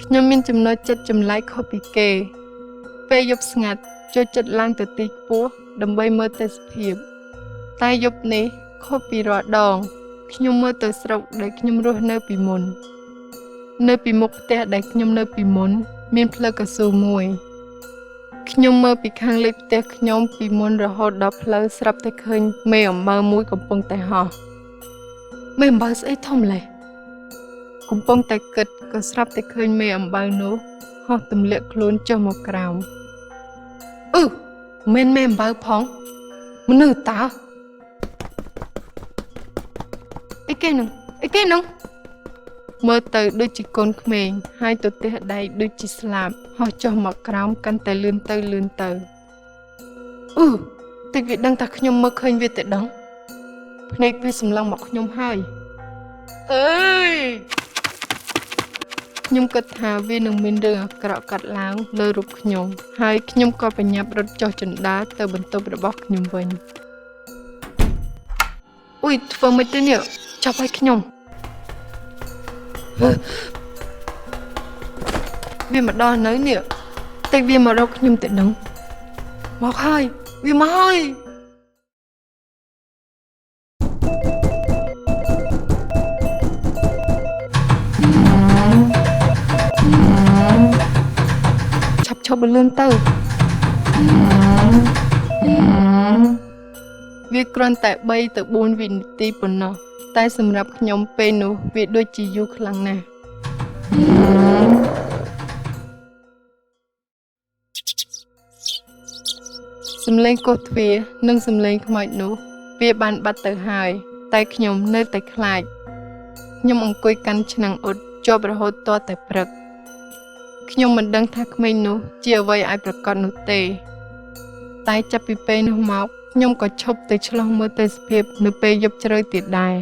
ខ្ញុំមានចំណុចចិត្តចម្លែកខុសពីគេពេលយប់ស្ងាត់ចូលចិត្តឡើងទៅទីខ្ពស់ដើម្បីមើលទេសភាពតែយប់នេះខុសពីរាល់ដងខ្ញុំមើលទៅស្រុកដែលខ្ញុំរស់នៅពីមុននៅពីមុខផ្ទះដែលខ្ញុំនៅពីមុនមានផ្លូវកស៊ូមួយខ្ញុំមើលពីខាងលិចផ្ទះខ្ញុំពីមុនរហូតដល់ផ្លូវស្រាប់តែឃើញមេអំបៅមួយកំពុងតែហោះមេអំបៅស្អីធំម្ល៉េះកំពុងតែគិតក៏ស្រាប់តែឃើញមេអំបៅនោះហោះទម្លាក់ខ្លួនចុះមកក្រោមមិនមេអំបៅផងមនុស្សតើអីគេនោះមើលទៅដូចជាកូនក្មេងហើយទៅទះដៃដូចជាស្លាប់ហោះចុះមកក្រោមកាន់តែលឿនទៅតិចវាដឹងថាខ្ញុំមើលឃើញវាតែដឹងភ្នែកវាសម្លឹងមកខ្ញុំហើយអើយខ្ញុំគិតថាវានឹងមានរឿងអាក្រក់កាត់ឡើងលើរូបខ្ញុំហើយខ្ញុំក៏បញ្ញាប់រត់ចុះជណ្ដើរទៅបន្ទប់របស់ខ្ញុំវិញធ្វើមិនទៅនេះចាប់ឲ្យខ្ញុំវាមកដល់នៅនេះតែវាមករកខ្ញុំតែដឹងមកហើយវាមកហើយឈប់លឿនទៅវាគ្រាន់តែ3ទៅ4វិនាទីប៉ុណ្ណោះតែសម្រាប់ខ្ញុំពេលនោះវាដូចជាយូរខ្លាំងណាស់សំឡេងកោះទ្វារនិងសំឡេងខ្មោចនោះវាបានបាត់ទៅហើយតែខ្ញុំនៅតែខ្លាចខ្ញុំអង្គុយកាន់ឆ្នាំងអ៊ុតជាប់រហូតទាល់តែព្រឹកខ្ញុំមិនដឹងថាក្មេងនោះជាអ្វីឲ្យប្រកាសនោះទេតែចាប់ពីពេលនោះមកខ្ញុំក៏ឈប់ទៅឆ្លោះមើលទេសភាពនៅពេលយប់ជ្រៅទៀតដែរ